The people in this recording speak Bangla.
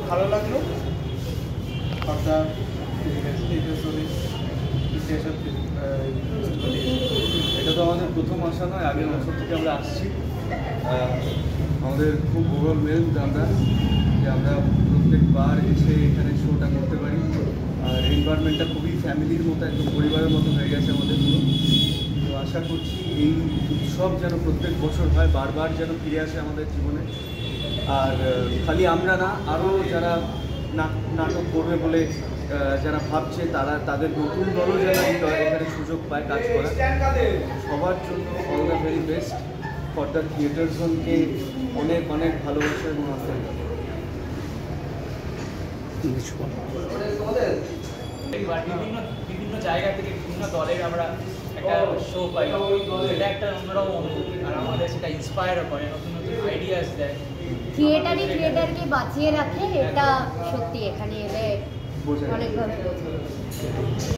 ভালো লাগলো। এটা তো আমাদের প্রথম আসা নয়, আগের বছর থেকে আমরা আসছি। আমাদের খুব ওভারওয়েলড আমরা যে আমরা প্রত্যেকবার এসে এখানে শোটা করতে পারি। আর এনভায়রনমেন্টটা খুবই ফ্যামিলির মতো, একদম পরিবারের মতো হয়ে গেছে আমাদের পুরো। তো আশা করছি এই উৎসব যেন প্রত্যেক বছর হয়, বারবার যেন ফিরে আসে আমাদের জীবনে। আর খালি আমরা না, আরও যারা নাটক করবে বলে যারা ভাবছে তাদের নতুন দলও যেন এখানে সুযোগ পায় কাজ করার। সবার জন্য all the very best for the theatre জোনকে অনেক অনেক ভালোবাসা এবং আশীর্বাদ। বিভিন্ন জায়গা থেকে বিভিন্ন দলের আমরা একটা শো পাই, সেটা একটা অন্যরকম অনুভূতি। আর আমাদের সেটা ইন্সপায়ারও করে, নতুন নতুন আইডিয়াস দেয়। থিয়েটারকে বাঁচিয়ে রাখে, এটা সত্যি এখানে এলে অনেকভাবে বোঝা যায়।